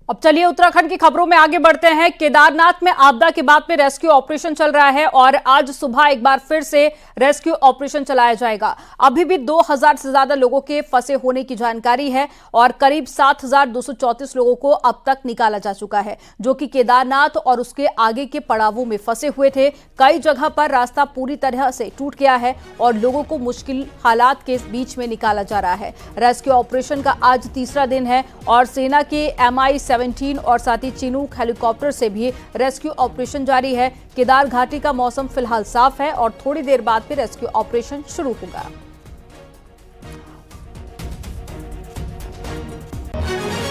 अब चलिए उत्तराखंड की खबरों में आगे बढ़ते हैं। केदारनाथ में आपदा के बाद में रेस्क्यू ऑपरेशन चल रहा है और आज सुबह एक बार फिर से रेस्क्यू ऑपरेशन चलाया जाएगा। अभी भी 2000 से ज्यादा लोगों के फंसे होने की जानकारी है और करीब 7234 लोगों को अब तक निकाला जा चुका है, जो कि केदारनाथ और उसके आगे के पड़ावों में फंसे हुए थे। कई जगह पर रास्ता पूरी तरह से टूट गया है और लोगों को मुश्किल हालात के बीच में निकाला जा रहा है। रेस्क्यू ऑपरेशन का आज तीसरा दिन है और सेना के MI-17 और साथ ही चिनूक हेलीकॉप्टर से भी रेस्क्यू ऑपरेशन जारी है। केदार घाटी का मौसम फिलहाल साफ है और थोड़ी देर बाद फिर रेस्क्यू ऑपरेशन शुरू होगा।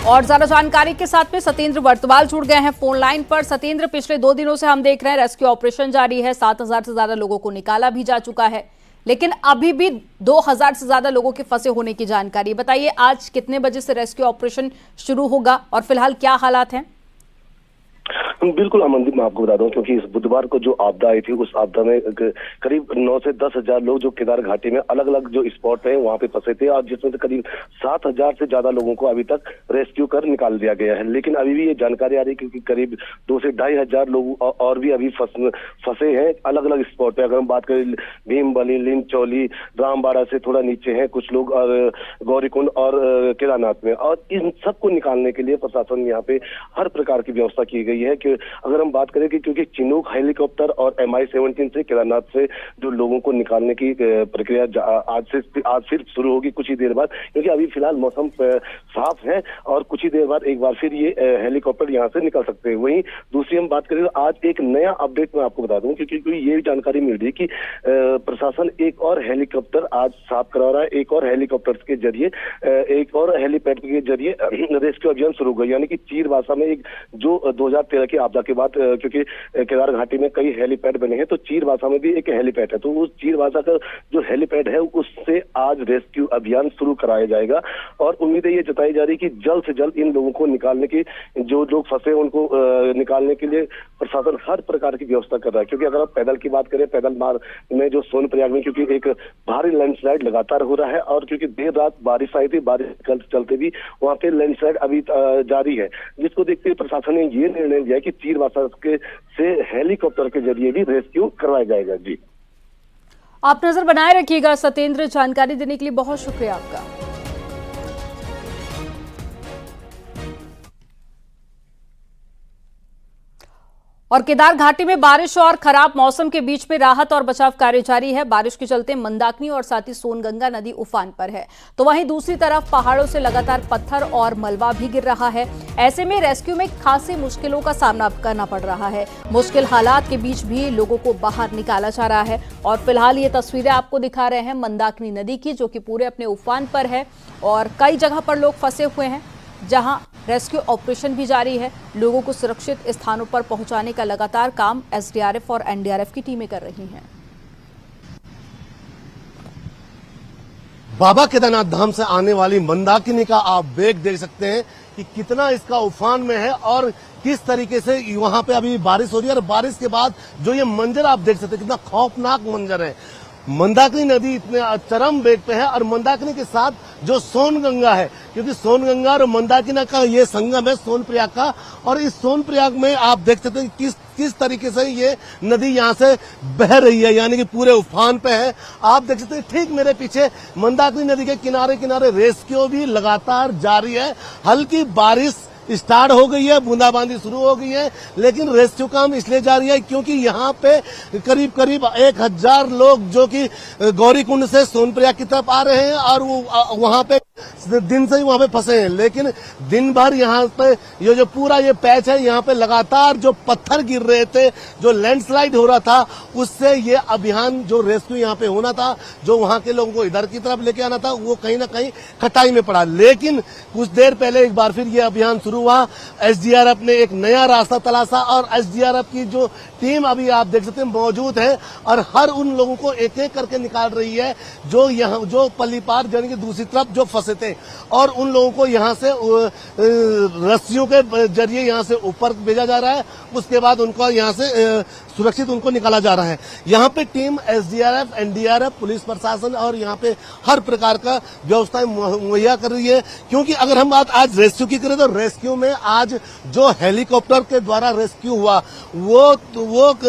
और ज्यादा जानकारी के साथ में सत्येंद्र वर्तवाल जुड़ गए हैं फोन लाइन पर। सत्येंद्र, पिछले 2 दिनों से हम देख रहे हैं रेस्क्यू ऑपरेशन जारी है, 7000 से ज्यादा लोगों को निकाला भी जा चुका है, लेकिन अभी भी 2000 से ज्यादा लोगों के फंसे होने की जानकारी। बताइए आज कितने बजे से रेस्क्यू ऑपरेशन शुरू होगा और फिलहाल क्या हालात हैं? बिल्कुल अमनदीप, मैं आपको बता दूं, क्योंकि इस बुधवार को जो आपदा आई थी उस आपदा में करीब 9 से 10 हजार लोग जो केदार घाटी में अलग अलग जो स्पॉट है वहां पे फंसे थे और जिसमें से करीब 7000 से ज्यादा लोगों को अभी तक रेस्क्यू कर निकाल दिया गया है। लेकिन अभी भी ये जानकारी आ रही है क्योंकि करीब 2 से 2500 लोग और भी अभी फंसे हैं अलग अलग स्पॉट पे। अगर हम बात करें भीमबली, लिंचौली, रामबाड़ा से थोड़ा नीचे हैं कुछ लोग, और गौरीकुंड और केदारनाथ में, और इन सबको निकालने के लिए प्रशासन यहाँ पे हर प्रकार की व्यवस्था की गई है। कि अगर हम बात करें कि क्योंकि चिनूक हेलीकॉप्टर और MI-17 से केदारनाथ से जो लोगों को निकालने की प्रक्रिया आज फिर शुरू होगी कुछ ही देर बाद, क्योंकि अभी फिलहाल मौसम साफ है और कुछ ही देर बाद एक बार फिर ये हेलीकॉप्टर यहाँ से निकल सकते हैं। वहीं दूसरी हम बात करें तो आज एक नया अपडेट मैं आपको बता दूं, क्योंकि ये जानकारी मिल रही है कि प्रशासन एक और हेलीकॉप्टर आज साफ करा रहा है। एक और हेलीकॉप्टर के जरिए, एक और हेलीपैड के जरिए रेस्क्यू अभियान शुरू होगा। यानी कि चीरवासा में एक जो 2013 की आपदा के बाद, क्योंकि केदार घाटी में कई हेलीपैड बने हैं, तो चीरवासा में भी एक हेलीपैड है, तो उस चीरवासा का जो हेलीपैड है उससे आज रेस्क्यू अभियान शुरू कराया जाएगा। और उम्मीद ये जताई जा रही है कि जल्द से जल्द इन लोगों को निकालने की, जो लोग फंसे उनको निकालने के लिए प्रशासन हर प्रकार की व्यवस्था कर रहा है। क्योंकि अगर आप पैदल की बात करें, पैदल मार्ग में जो सोनप्रयाग में क्योंकि एक भारी लैंडस्लाइड लगातार हो रहा है और क्योंकि देर रात बारिश आई थी, बारिश चलते भी वहां पे लैंडस्लाइड अभी जारी है, जिसको देखते हुए प्रशासन ने ये निर्णय लिया कि चीरवासा से हेलीकॉप्टर के जरिए भी रेस्क्यू करवाया जाएगा। जी, आप नजर बनाए रखिएगा। सत्येंद्र, जानकारी देने के लिए बहुत शुक्रिया आपका। और केदार घाटी में बारिश और खराब मौसम के बीच में राहत और बचाव कार्य जारी है। बारिश के चलते मंदाकिनी और साथ ही सोनगंगा नदी उफान पर है, तो वहीं दूसरी तरफ पहाड़ों से लगातार पत्थर और मलबा भी गिर रहा है। ऐसे में रेस्क्यू में खासी मुश्किलों का सामना करना पड़ रहा है। मुश्किल हालात के बीच भी लोगों को बाहर निकाला जा रहा है। और फिलहाल ये तस्वीरें आपको दिखा रहे हैं मंदाकिनी नदी की, जो कि पूरे अपने उफान पर है और कई जगह पर लोग फंसे हुए हैं, जहां रेस्क्यू ऑपरेशन भी जारी है। लोगों को सुरक्षित स्थानों पर पहुंचाने का लगातार काम SDRF और NDRF की टीमें कर रही हैं। बाबा केदारनाथ धाम से आने वाली मंदाकिनी का आप वेग देख सकते हैं कि कितना इसका उफान में है और किस तरीके से वहां पे अभी बारिश हो रही है। और बारिश के बाद जो ये मंजर आप देख सकते हैं, कितना खौफनाक मंजर है। मंदाकिनी नदी इतने चरम वेग पे है और मंदाकिनी के साथ जो सोनगंगा है, क्योंकि सोनगंगा और मंदाकिनी का ये संगम है सोनप्रयाग का, और इस सोनप्रयाग में आप देख सकते हैं किस तरीके से ये नदी यहाँ से बह रही है, यानी कि पूरे उफान पे है। आप देख सकते हैं ठीक मेरे पीछे मंदाकिनी नदी के किनारे किनारे रेस्क्यू भी लगातार जारी है। हल्की बारिश स्टार्ट हो गई है, बूंदाबांदी शुरू हो गई है, लेकिन रेस्क्यू काम इसलिए जारी है क्योंकि यहाँ पे करीब 1000 लोग जो कि गौरीकुंड से सोनप्रयाग की तरफ आ रहे हैं और वो वहाँ पे दिन से ही वहाँ पे फंसे हैं। लेकिन दिन भर यहाँ पे ये जो पूरा ये पैच है, यहाँ पे लगातार जो पत्थर गिर रहे थे, जो लैंडस्लाइड हो रहा था, उससे ये अभियान जो रेस्क्यू यहाँ पे होना था, जो वहाँ के लोगों को इधर की तरफ लेके आना था, वो कहीं ना कहीं खटाई में पड़ा। लेकिन कुछ देर पहले एक बार फिर ये अभियान शुरू हुआ। SDRF ने एक नया रास्ता तलाशा और SDRF की जो टीम अभी आप देख सकते हैं मौजूद है और हर उन लोगों को एक एक करके निकाल रही है जो यहाँ जो पल्लीपार यानी कि दूसरी तरफ जो फंसे थे, और उन लोगों को यहाँ से रस्सियों के जरिए यहाँ से ऊपर भेजा जा रहा है। उसके बाद उनको यहाँ से सुरक्षित उनको निकाला जा रहा है। यहाँ पे टीम एसडीआरएफ, एनडीआरएफ, पुलिस प्रशासन और यहाँ पे हर प्रकार का व्यवस्थाएं मुहैया कर रही है, क्योंकि अगर हम बात आज रेस्क्यू की करें तो रेस्क्यू में आज जो हेलीकॉप्टर के द्वारा रेस्क्यू हुआ वो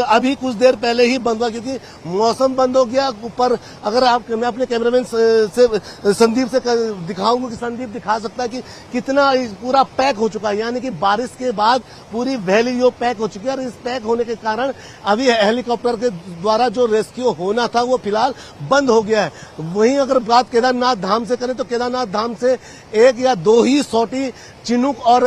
अभी कुछ देर पहले ही बंद हुआ, क्योंकि मौसम बंद हो गया। ऊपर अगर आप, मैं अपने कैमरामैन से संदीप से दिखाऊंगा कि संदीप दिखा सकता है कि कितना पूरा पैक हो चुका है, यानी कि बारिश के बाद पूरी वैली जो पैक हो चुकी है। और इस पैक होने के कारण अभी हेलीकॉप्टर के द्वारा जो रेस्क्यू होना था वो फिलहाल बंद हो गया है। वहीं अगर बात केदारनाथ धाम से करें तो केदारनाथ धाम से 1 या 2 ही सॉटी चिनूक और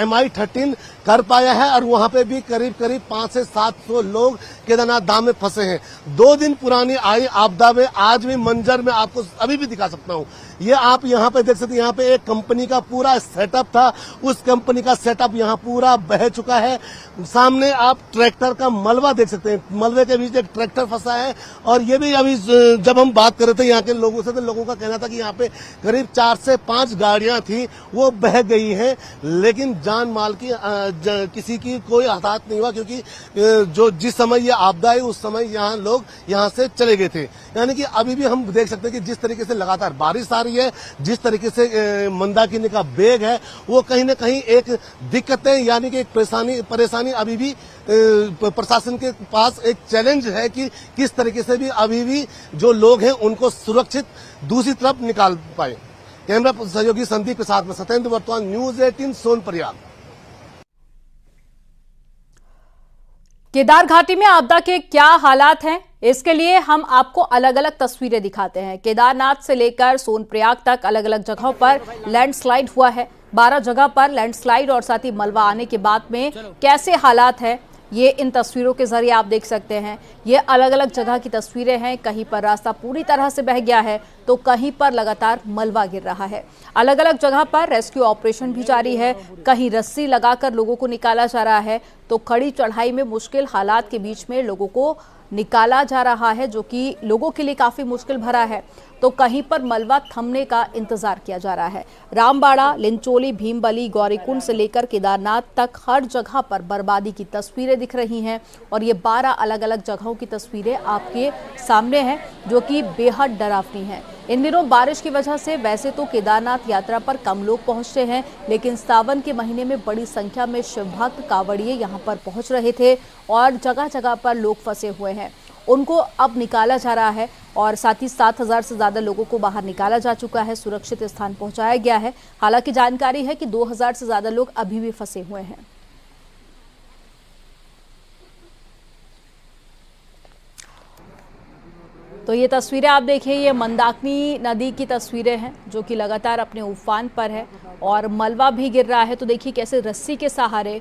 MI-13 कर पाया है, और वहां पे भी करीब 500 से 700 लोग केदारनाथ धाम में फंसे हैं। 2 दिन पुरानी आई आपदा में आज भी मंजर में आपको अभी भी दिखा सकता हूं। ये आप यहाँ पे देख सकते हैं, यहाँ पे एक कंपनी का पूरा सेटअप था, उस कंपनी का सेटअप यहाँ पूरा बह चुका है। सामने आप ट्रैक्टर का मलबा देख सकते हैं, मलबे के बीच एक ट्रैक्टर फंसा है। और ये भी अभी जब हम बात कर रहे थे यहाँ के लोगों से, तो लोगों का कहना था कि यहाँ पे करीब 4 से 5 गाड़ियां थी वो बह गई हैं, लेकिन जान माल की किसी की कोई हताहत नहीं हुआ, क्योंकि जो जिस समय ये आपदा आई उस समय यहाँ लोग यहाँ से चले गए थे। यानी कि अभी भी हम देख सकते हैं कि जिस तरीके से लगातार बारिश आ रही है, जिस तरीके से मंदाकिनी का बेग है, वो कहीं न कहीं एक दिक्कतें यानी कि एक परेशानी अभी भी प्रशासन के पास एक चैलेंज है कि किस तरीके से भी अभी भी जो लोग हैं उनको सुरक्षित दूसरी तरफ निकाल पाए। कैमरा सहयोगी संदीप के साथ में सत्येंद्र वर्तमान, न्यूज 18 सोनप्रयाग। केदार घाटी में आपदा के क्या हालात हैं, इसके लिए हम आपको अलग अलग तस्वीरें दिखाते हैं। केदारनाथ से लेकर सोनप्रयाग तक अलग अलग जगहों पर लैंडस्लाइड हुआ है। 12 जगह पर लैंडस्लाइड और साथ ही मलबा आने के बाद में कैसे हालात है, ये इन तस्वीरों के जरिए आप देख सकते हैं। ये अलग अलग जगह की तस्वीरें हैं। कहीं पर रास्ता पूरी तरह से बह गया है तो कहीं पर लगातार मलबा गिर रहा है। अलग अलग जगह पर रेस्क्यू ऑपरेशन भी जारी है। कहीं रस्सी लगाकर लोगों को निकाला जा रहा है तो कड़ी चढ़ाई में मुश्किल हालात के बीच में लोगों को निकाला जा रहा है, जो कि लोगों के लिए काफी मुश्किल भरा है। तो कहीं पर मलबा थमने का इंतजार किया जा रहा है। रामबाड़ा, लिंचोली, भीमबली, गौरीकुंड से लेकर केदारनाथ तक हर जगह पर बर्बादी की तस्वीरें दिख रही हैं। और ये 12 अलग अलग जगहों की तस्वीरें आपके सामने हैं, जो कि बेहद डरावनी हैं। इन दिनों बारिश की वजह से वैसे तो केदारनाथ यात्रा पर कम लोग पहुंचते हैं, लेकिन सावन के महीने में बड़ी संख्या में शिव भक्त कांवड़िए यहां पर पहुंच रहे थे और जगह जगह पर लोग फंसे हुए हैं। उनको अब निकाला जा रहा है और साथ ही 7,000 से ज्यादा लोगों को बाहर निकाला जा चुका है, सुरक्षित स्थान पहुंचाया गया है। हालांकि जानकारी है कि 2,000 से ज्यादा लोग अभी भी फंसे हुए हैं। तो ये तस्वीरें आप देखिए, ये मंदाकिनी नदी की तस्वीरें हैं जो कि लगातार अपने उफान पर है और मलबा भी गिर रहा है। तो देखिए कैसे रस्सी के सहारे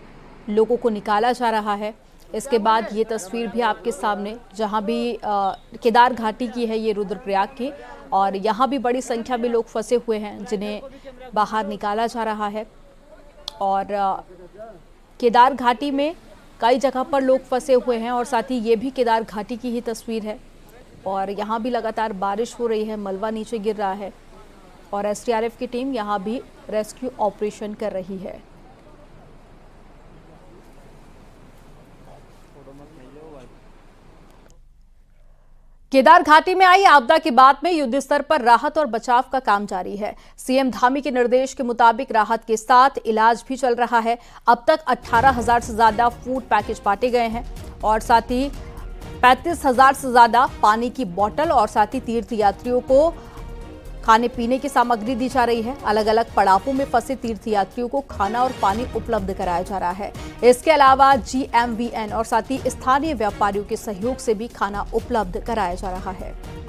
लोगों को निकाला जा रहा है। इसके बाद ये तस्वीर भी आपके सामने, जहां भी केदार घाटी की है, ये रुद्रप्रयाग की, और यहाँ भी बड़ी संख्या में लोग फंसे हुए हैं जिन्हें बाहर निकाला जा रहा है। और केदार घाटी में कई जगह पर लोग फंसे हुए हैं और साथ ही ये भी केदार घाटी की ही तस्वीर है। और यहाँ भी लगातार बारिश हो रही है, मलबा नीचे गिर रहा है और एसडीआरएफ की टीम यहाँ भी रेस्क्यू ऑपरेशन कर रही है। केदार घाटी में आई आपदा के बाद में युद्ध स्तर पर राहत और बचाव का काम जारी है। सीएम धामी के निर्देश के मुताबिक राहत के साथ इलाज भी चल रहा है। अब तक 18,000 से ज्यादा फूड पैकेज बांटे गए हैं और साथ ही 35,000 से ज्यादा पानी की बोतल और साथ ही तीर्थ यात्रियों को खाने पीने की सामग्री दी जा रही है। अलग अलग पड़ावों में फंसे तीर्थ यात्रियों को खाना और पानी उपलब्ध कराया जा रहा है। इसके अलावा GMVN और साथ ही स्थानीय व्यापारियों के सहयोग से भी खाना उपलब्ध कराया जा रहा है।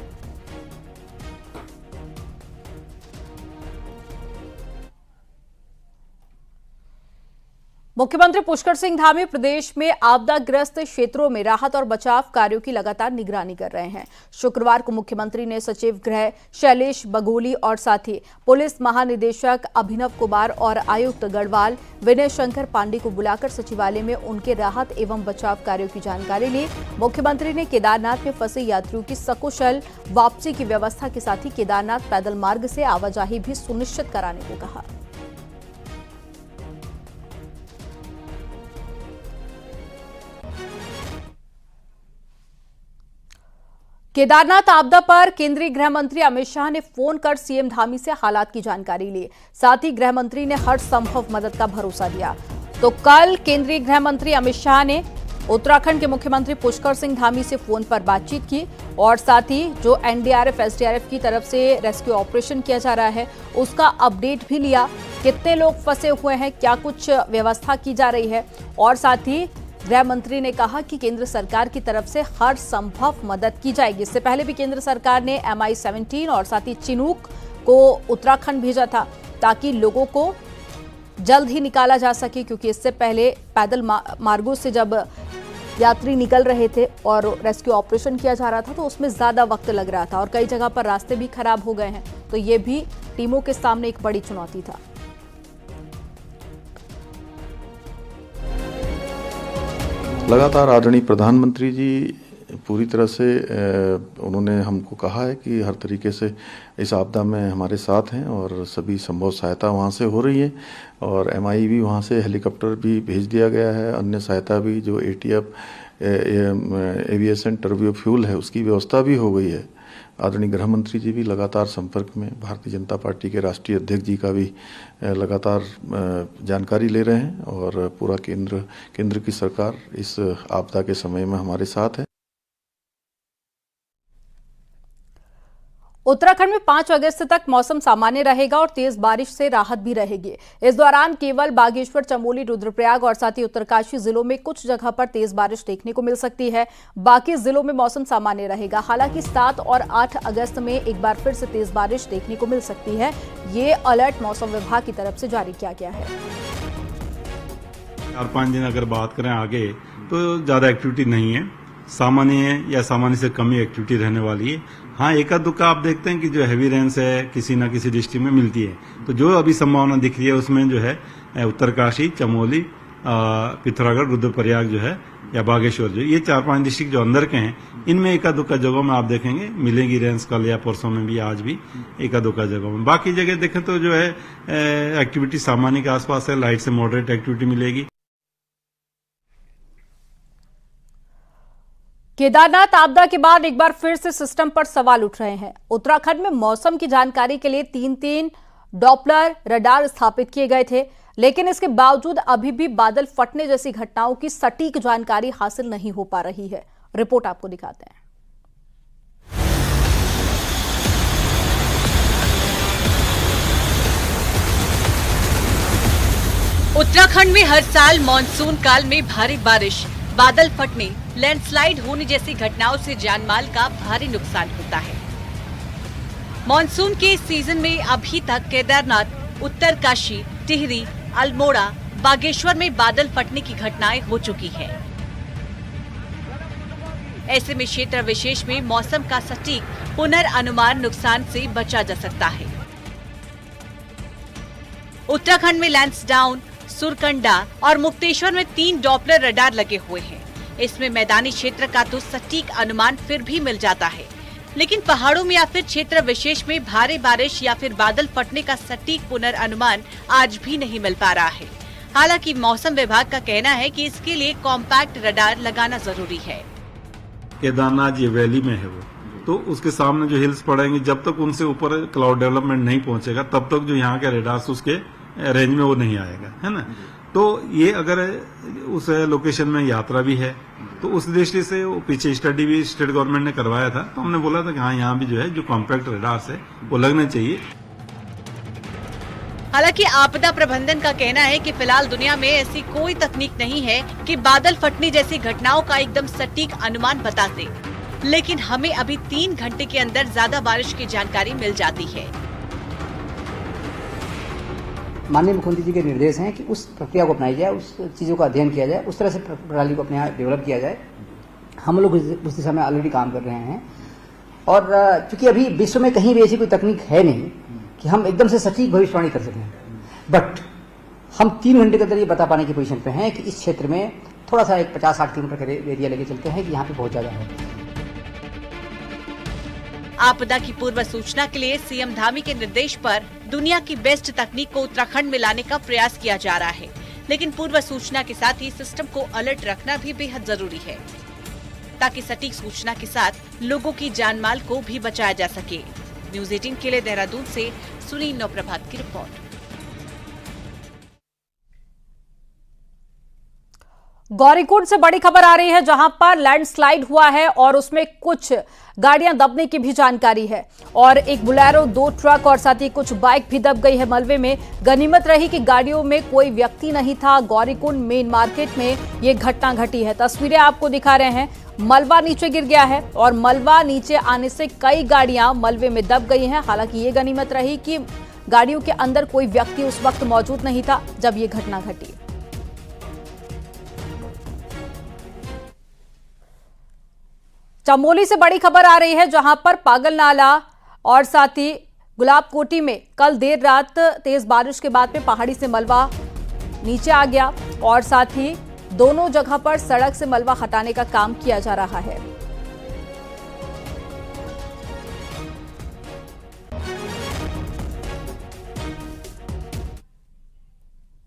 मुख्यमंत्री पुष्कर सिंह धामी प्रदेश में आपदाग्रस्त क्षेत्रों में राहत और बचाव कार्यों की लगातार निगरानी कर रहे हैं। शुक्रवार को मुख्यमंत्री ने सचिव गृह शैलेश बघोली और साथ ही पुलिस महानिदेशक अभिनव कुमार और आयुक्त गढ़वाल विनय शंकर पांडे को बुलाकर सचिवालय में उनके राहत एवं बचाव कार्यों की जानकारी ली। मुख्यमंत्री ने केदारनाथ में फंसे यात्रियों की सकुशल वापसी की व्यवस्था के साथ ही केदारनाथ पैदल मार्ग से आवाजाही भी सुनिश्चित कराने को कहा। केदारनाथ आपदा पर केंद्रीय गृह मंत्री अमित शाह ने फोन कर सीएम धामी से हालात की जानकारी ली। साथ ही गृह मंत्री ने हर संभव मदद का भरोसा दिया। तो कल केंद्रीय गृह मंत्री अमित शाह ने उत्तराखंड के मुख्यमंत्री पुष्कर सिंह धामी से फोन पर बातचीत की और साथ ही जो एनडीआरएफ एसडीआरएफ की तरफ से रेस्क्यू ऑपरेशन किया जा रहा है उसका अपडेट भी लिया। कितने लोग फंसे हुए हैं, क्या कुछ व्यवस्था की जा रही है, और साथ ही गृह मंत्री ने कहा कि केंद्र सरकार की तरफ से हर संभव मदद की जाएगी। इससे पहले भी केंद्र सरकार ने MI-17 और साथ ही चिनूक को उत्तराखंड भेजा था ताकि लोगों को जल्द ही निकाला जा सके, क्योंकि इससे पहले पैदल मार्गों से जब यात्री निकल रहे थे और रेस्क्यू ऑपरेशन किया जा रहा था तो उसमें ज्यादा वक्त लग रहा था और कई जगह पर रास्ते भी खराब हो गए हैं। तो ये भी टीमों के सामने एक बड़ी चुनौती था। लगातार आदरणीय प्रधानमंत्री जी पूरी तरह से उन्होंने हमको कहा है कि हर तरीके से इस आपदा में हमारे साथ हैं और सभी संभव सहायता वहाँ से हो रही है और MI भी वहाँ से हेलीकॉप्टर भी भेज दिया गया है। अन्य सहायता भी जो ATF एविएशन टर्बो फ्यूल है उसकी व्यवस्था भी हो गई है। आदरणीय गृह मंत्री जी भी लगातार संपर्क में, भारतीय जनता पार्टी के राष्ट्रीय अध्यक्ष जी का भी लगातार जानकारी ले रहे हैं और पूरा केंद्र की सरकार इस आपदा के समय में हमारे साथ है। उत्तराखंड में 5 अगस्त तक मौसम सामान्य रहेगा और तेज बारिश से राहत भी रहेगी। इस दौरान केवल बागेश्वर, चमोली, रुद्रप्रयाग और साथ ही उत्तरकाशी जिलों में कुछ जगह पर तेज बारिश देखने को मिल सकती है। बाकी जिलों में मौसम सामान्य रहेगा। हालांकि 7 और 8 अगस्त में एक बार फिर से तेज बारिश देखने को मिल सकती है। ये अलर्ट मौसम विभाग की तरफ से जारी किया गया है। 4-5 दिन अगर बात करें आगे तो ज्यादा एक्टिविटी नहीं है, सामान्य है या सामान्य से कम ही एक्टिविटी रहने वाली है। हाँ, एका दुक्का आप देखते हैं कि जो हैवी रेन्स है किसी न किसी डिस्ट्रिक्ट में मिलती है, तो जो अभी संभावना दिख रही है उसमें जो है उत्तरकाशी, चमोली, पिथौरागढ़, रुद्रप्रयाग जो है या बागेश्वर जो ये 4-5 डिस्ट्रिक्ट जो अंदर के हैं इनमें एका दुक्का जगहों में आप देखेंगे मिलेगी रेन्स। कल या परसों में भी, आज भी एका दुक्का जगहों में। बाकी जगह देखें तो जो है एक्टिविटी सामान्य के आसपास है, लाइट से मॉडरेट एक्टिविटी मिलेगी। केदारनाथ आपदा के बाद एक बार फिर से सिस्टम पर सवाल उठ रहे हैं। उत्तराखंड में मौसम की जानकारी के लिए 3 डॉपलर रडार स्थापित किए गए थे, लेकिन इसके बावजूद अभी भी बादल फटने जैसी घटनाओं की सटीक जानकारी हासिल नहीं हो पा रही है। रिपोर्ट आपको दिखाते हैं। उत्तराखंड में हर साल मानसून काल में भारी बारिश, बादल फटने, लैंडस्लाइड होने जैसी घटनाओं से जानमाल का भारी नुकसान होता है। मानसून के इस सीजन में अभी तक केदारनाथ, उत्तरकाशी, टिहरी, अल्मोड़ा, बागेश्वर में बादल फटने की घटनाएं हो चुकी हैं। ऐसे में क्षेत्र विशेष में मौसम का सटीक पुनर्अनुमान नुकसान से बचा जा सकता है। उत्तराखंड में लैंसडाउन, सुरकंडा और मुक्तेश्वर में 3 डॉपलर रडार लगे हुए हैं। इसमें मैदानी क्षेत्र का तो सटीक अनुमान फिर भी मिल जाता है, लेकिन पहाड़ों में या फिर क्षेत्र विशेष में भारी बारिश या फिर बादल फटने का सटीक पुनर्अनुमान आज भी नहीं मिल पा रहा है। हालांकि मौसम विभाग का कहना है कि इसके लिए कॉम्पैक्ट रडार लगाना जरूरी है। केदारनाथ ये वैली में है वो, तो उसके सामने जो हिल्स पड़ेंगे, जब तक उनसे ऊपर क्लाउड डेवलपमेंट नहीं पहुंचेगा तब तक जो यहाँ के रडार्स उसके रेंज में वो नहीं आएगा, है ना। तो ये अगर उस लोकेशन में यात्रा भी है तो उस दृष्टि से वो पीछे स्टडी भी स्टेट गवर्नमेंट ने करवाया था, तो हमने बोला था कि हाँ यहाँ भी जो है जो कॉम्पैक्ट रडार्स है वो लगने चाहिए। हालांकि आपदा प्रबंधन का कहना है कि फिलहाल दुनिया में ऐसी कोई तकनीक नहीं है कि बादल फटने जैसी घटनाओं का एकदम सटीक अनुमान बता दे, लेकिन हमें अभी 3 घंटे के अंदर ज्यादा बारिश की जानकारी मिल जाती है। माननीय मुख्यमंत्री जी के निर्देश हैं कि उस प्रक्रिया को अपनाई जाए, उस चीज़ों का अध्ययन किया जाए, उस तरह से प्रणाली को अपने यहाँ डेवलप किया जाए। हम लोग उस दिशा में ऑलरेडी काम कर रहे हैं और चूंकि अभी विश्व में कहीं भी ऐसी कोई तकनीक है नहीं कि हम एकदम से सटीक भविष्यवाणी कर सकें, बट हम 3 घंटे के अंदर ये बता पाने की पोजीशन पे हैं कि इस क्षेत्र में थोड़ा सा एक 50-60 किलोमीटर का एरिया लेके चलते हैं कि यहाँ पे बहुत ज्यादा है। आपदा की पूर्व सूचना के लिए सीएम धामी के निर्देश पर दुनिया की बेस्ट तकनीक को उत्तराखंड में लाने का प्रयास किया जा रहा है, लेकिन पूर्व सूचना के साथ ही सिस्टम को अलर्ट रखना भी बेहद जरूरी है। ताकि सटीक सूचना के साथ लोगों की जान माल को भी बचाया जा सके। न्यूज़ 18 के लिए देहरादून से सुनील नवप्रभात की रिपोर्ट। गौरीकुंड से बड़ी खबर आ रही है, जहां पर लैंडस्लाइड हुआ है और उसमें कुछ गाड़ियां दबने की भी जानकारी है और एक बुलेरो, 2 ट्रक और साथ ही कुछ बाइक भी दब गई है मलबे में। गनीमत रही कि गाड़ियों में कोई व्यक्ति नहीं था। गौरीकुंड मेन मार्केट में ये घटना घटी है। तस्वीरें आपको दिखा रहे हैं। मलबा नीचे गिर गया है और मलबा नीचे आने से कई गाड़ियां मलबे में दब गई हैं। हालांकि ये गनीमत रही कि गाड़ियों के अंदर कोई व्यक्ति उस वक्त मौजूद नहीं था जब ये घटना घटी। चमोली से बड़ी खबर आ रही है, जहां पर पागल नाला और साथ ही गुलाब कोटी में कल देर रात तेज बारिश के बाद में पहाड़ी से मलबा नीचे आ गया और साथ ही दोनों जगह पर सड़क से मलबा हटाने का काम किया जा रहा है।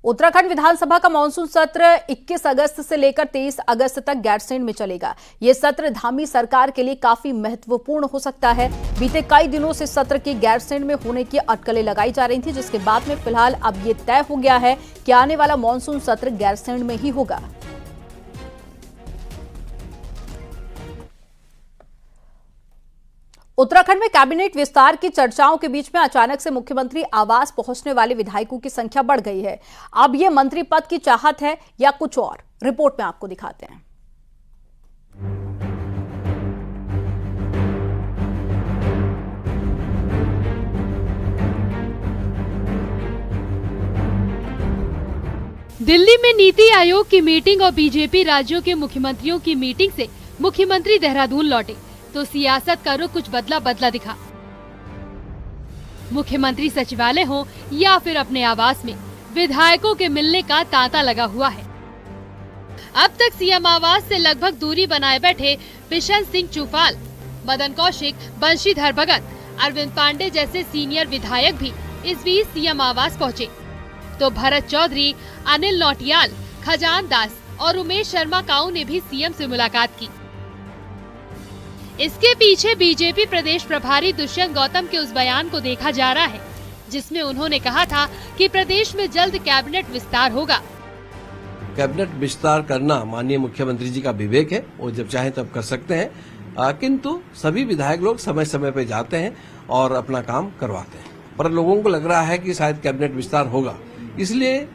उत्तराखंड विधानसभा का मानसून सत्र 21 अगस्त से लेकर 23 अगस्त तक गैरसैंण में चलेगा। यह सत्र धामी सरकार के लिए काफी महत्वपूर्ण हो सकता है। बीते कई दिनों से सत्र के गैरसैंण में होने की अटकलें लगाई जा रही थी, जिसके बाद में फिलहाल अब ये तय हो गया है कि आने वाला मानसून सत्र गैरसैंण में ही होगा। उत्तराखंड में कैबिनेट विस्तार की चर्चाओं के बीच में अचानक से मुख्यमंत्री आवास पहुंचने वाले विधायकों की संख्या बढ़ गई है। अब ये मंत्री पद की चाहत है या कुछ और, रिपोर्ट में आपको दिखाते हैं। दिल्ली में नीति आयोग की मीटिंग और बीजेपी राज्यों के मुख्यमंत्रियों की मीटिंग से मुख्यमंत्री देहरादून लौटे तो सियासत का रुख कुछ बदला दिखा। मुख्यमंत्री सचिवालय हो या फिर अपने आवास में विधायकों के मिलने का तांता लगा हुआ है। अब तक सीएम आवास से लगभग दूरी बनाए बैठे बिशन सिंह चूफाल, मदन कौशिक, बंशीधर भगत, अरविंद पांडे जैसे सीनियर विधायक भी इस बीच सीएम आवास पहुंचे तो भरत चौधरी, अनिल नौटियाल, खजान दास और उमेश शर्मा काऊ ने भी सीएम से मुलाकात की। इसके पीछे बीजेपी प्रदेश प्रभारी दुष्यंत गौतम के उस बयान को देखा जा रहा है, जिसमें उन्होंने कहा था कि प्रदेश में जल्द कैबिनेट विस्तार होगा। कैबिनेट विस्तार करना माननीय मुख्यमंत्री जी का विवेक है, वो जब चाहे तब कर सकते हैं, किंतु सभी विधायक लोग समय समय पे जाते हैं और अपना काम करवाते हैं। पर लोगों को लग रहा है कि शायद कैबिनेट विस्तार होगा, इसलिए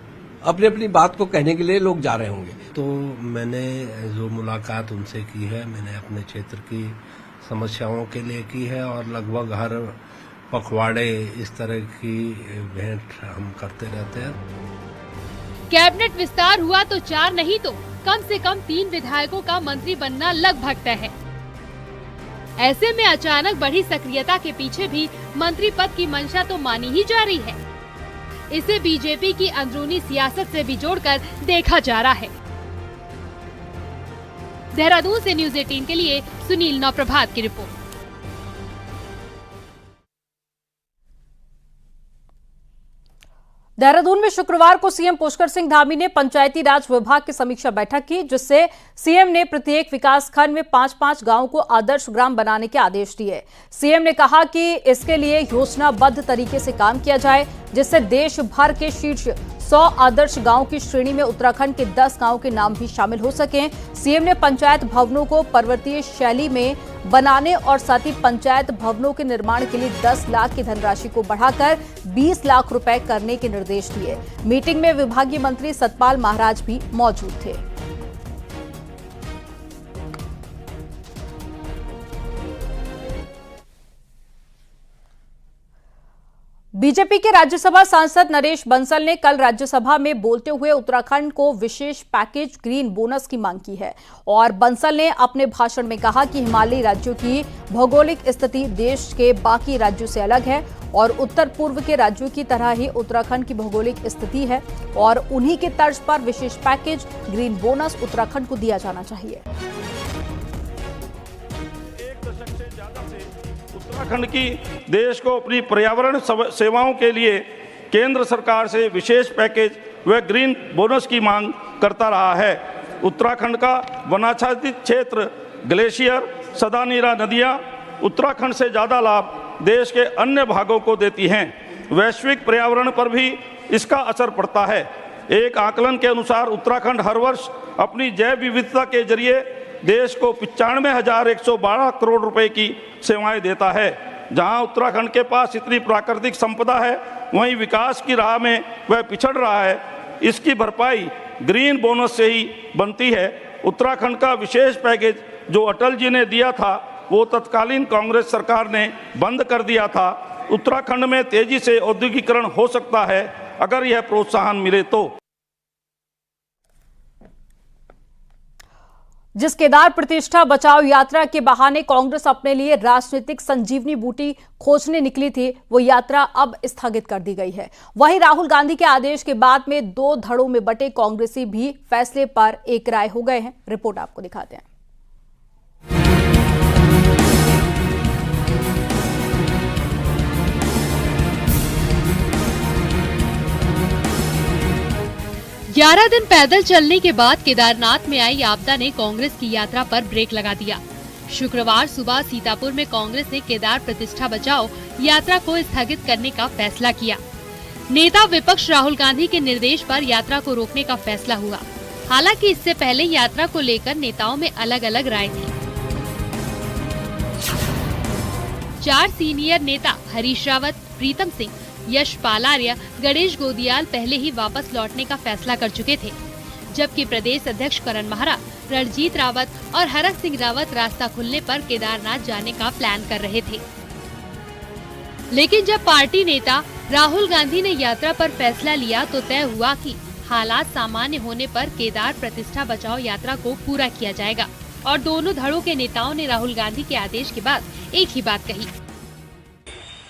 अपनी अपनी बात को कहने के लिए लोग जा रहे होंगे। तो मैंने जो मुलाकात उनसे की है, मैंने अपने क्षेत्र की समस्याओं के लिए की है और लगभग हर पखवाड़े इस तरह की भेंट हम करते रहते हैं। कैबिनेट विस्तार हुआ तो 4 नहीं तो कम से कम 3 विधायकों का मंत्री बनना लगभग तय है। ऐसे में अचानक बढ़ी सक्रियता के पीछे भी मंत्री पद की मंशा तो मानी ही जा रही है। इसे बीजेपी की अंदरूनी सियासत से भी जोड़कर देखा जा रहा है। देहरादून से न्यूज़ 18 के लिए सुनील नवप्रभात की रिपोर्ट। देहरादून में शुक्रवार को सीएम पुष्कर सिंह धामी ने पंचायती राज विभाग की समीक्षा बैठक की, जिससे सीएम ने प्रत्येक विकास खंड में 5-5 गांवों को आदर्श ग्राम बनाने के आदेश दिए। सीएम ने कहा कि इसके लिए योजनाबद्ध तरीके से काम किया जाए, जिससे देश भर के शीर्ष 100 आदर्श गांव की श्रेणी में उत्तराखंड के 10 गांव के नाम भी शामिल हो सकें। सीएम ने पंचायत भवनों को पर्वतीय शैली में बनाने और साथ ही पंचायत भवनों के निर्माण के लिए 10 लाख की धनराशि को बढ़ाकर 20 लाख रुपए करने के निर्देश दिए। मीटिंग में विभागीय मंत्री सतपाल महाराज भी मौजूद थे। बीजेपी के राज्यसभा सांसद नरेश बंसल ने कल राज्यसभा में बोलते हुए उत्तराखंड को विशेष पैकेज ग्रीन बोनस की मांग की है और बंसल ने अपने भाषण में कहा कि हिमालयी राज्यों की भौगोलिक स्थिति देश के बाकी राज्यों से अलग है और उत्तर पूर्व के राज्यों की तरह ही उत्तराखंड की भौगोलिक स्थिति है और उन्हीं के तर्ज पर विशेष पैकेज ग्रीन बोनस उत्तराखंड को दिया जाना चाहिए। उत्तराखंड की देश को अपनी पर्यावरण सेवाओं के लिए केंद्र सरकार से विशेष पैकेज व ग्रीन बोनस की मांग करता रहा है। उत्तराखंड का वनाच्छादित क्षेत्र ग्लेशियर, सदानीरा नदियाँ उत्तराखंड से ज़्यादा लाभ देश के अन्य भागों को देती हैं। वैश्विक पर्यावरण पर भी इसका असर पड़ता है। एक आकलन के अनुसार उत्तराखंड हर वर्ष अपनी जैव विविधता के जरिए देश को 95,112 करोड़ रुपए की सेवाएं देता है। जहां उत्तराखंड के पास इतनी प्राकृतिक संपदा है, वहीं विकास की राह में वह पिछड़ रहा है। इसकी भरपाई ग्रीन बोनस से ही बनती है। उत्तराखंड का विशेष पैकेज जो अटल जी ने दिया था, वो तत्कालीन कांग्रेस सरकार ने बंद कर दिया था। उत्तराखंड में तेजी से औद्योगिकरण हो सकता है अगर यह प्रोत्साहन मिले तो। जिस केदार प्रतिष्ठा बचाओ यात्रा के बहाने कांग्रेस अपने लिए राजनीतिक संजीवनी बूटी खोजने निकली थी, वो यात्रा अब स्थगित कर दी गई है। वहीं राहुल गांधी के आदेश के बाद में 2 धड़ों में बटे कांग्रेसी भी फैसले पर एक राय हो गए हैं। रिपोर्ट आपको दिखाते हैं। 11 दिन पैदल चलने के बाद केदारनाथ में आई आपदा ने कांग्रेस की यात्रा पर ब्रेक लगा दिया। शुक्रवार सुबह सीतापुर में कांग्रेस ने केदार प्रतिष्ठा बचाओ यात्रा को स्थगित करने का फैसला किया। नेता विपक्ष राहुल गांधी के निर्देश पर यात्रा को रोकने का फैसला हुआ। हालांकि इससे पहले यात्रा को लेकर नेताओं में अलग अलग राय थी। 4 सीनियर नेता हरीश रावत, प्रीतम सिंह, यशपाल आर्य, गणेश गोदियाल पहले ही वापस लौटने का फैसला कर चुके थे, जबकि प्रदेश अध्यक्ष करण महरा, रणजीत रावत और हरक सिंह रावत रास्ता खुलने पर केदारनाथ जाने का प्लान कर रहे थे। लेकिन जब पार्टी नेता राहुल गांधी ने यात्रा पर फैसला लिया तो तय हुआ कि हालात सामान्य होने पर केदार प्रतिष्ठा बचाओ यात्रा को पूरा किया जाएगा। और दोनों धड़ों के नेताओं ने राहुल गांधी के आदेश के बाद एक ही बात कही।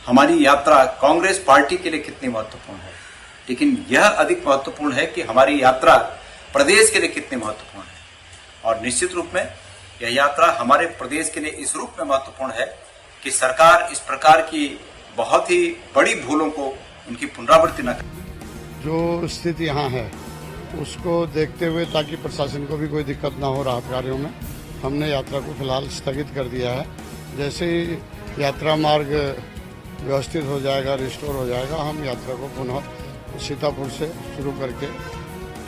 हमारी यात्रा कांग्रेस पार्टी के लिए कितनी महत्वपूर्ण है, लेकिन यह अधिक महत्वपूर्ण है कि हमारी यात्रा प्रदेश के लिए कितनी महत्वपूर्ण है। और निश्चित रूप में यह यात्रा हमारे प्रदेश के लिए इस रूप में महत्वपूर्ण है कि सरकार इस प्रकार की बहुत ही बड़ी भूलों को उनकी पुनरावृत्ति न करे। जो स्थिति यहाँ है उसको देखते हुए, ताकि प्रशासन को भी कोई दिक्कत न हो राहत कार्यों में, हमने यात्रा को फिलहाल स्थगित कर दिया है। जैसे ही यात्रा मार्ग व्यवस्थित हो जाएगा, रिस्टोर हो जाएगा, हम यात्रा को पुनः सीतापुर से शुरू करके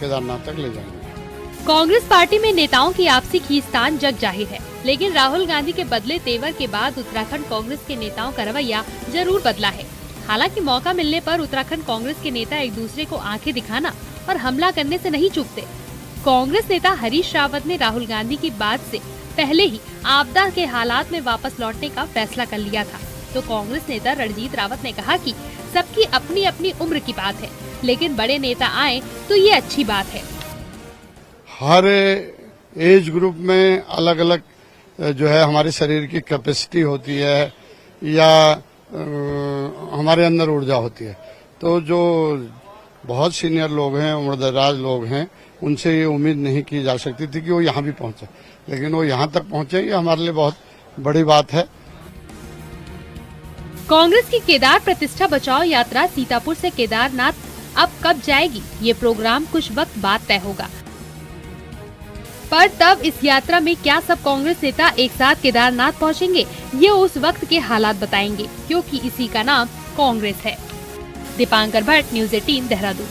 केदारनाथ तक ले जाएंगे। कांग्रेस पार्टी में नेताओं की आपसी खींचतान जग जाहिर है, लेकिन राहुल गांधी के बदले तेवर के बाद उत्तराखंड कांग्रेस के नेताओं का रवैया जरूर बदला है। हालांकि मौका मिलने पर उत्तराखंड कांग्रेस के नेता एक दूसरे को आंखें दिखाना और हमला करने से नहीं चूकते। कांग्रेस नेता हरीश रावत ने राहुल गांधी की बात से पहले ही आपदा के हालात में वापस लौटने का फैसला कर लिया था, तो कांग्रेस नेता रणजीत रावत ने कहा कि सबकी अपनी अपनी उम्र की बात है, लेकिन बड़े नेता आए तो ये अच्छी बात है। हर एज ग्रुप में अलग अलग जो है हमारे शरीर की कैपेसिटी होती है या हमारे अंदर ऊर्जा होती है। तो जो बहुत सीनियर लोग हैं, उम्रदराज लोग हैं, उनसे ये उम्मीद नहीं की जा सकती थी कि वो यहाँ भी पहुंचे, लेकिन वो यहाँ तक पहुंचे, ये हमारे लिए बहुत बड़ी बात है। कांग्रेस की केदार प्रतिष्ठा बचाओ यात्रा सीतापुर से केदारनाथ अब कब जाएगी, ये प्रोग्राम कुछ वक्त बाद तय होगा। पर तब इस यात्रा में क्या सब कांग्रेस नेता एक साथ केदारनाथ पहुंचेंगे, ये उस वक्त के हालात बताएंगे, क्योंकि इसी का नाम कांग्रेस है। दीपांकर भट्ट, न्यूज़ 18, देहरादून।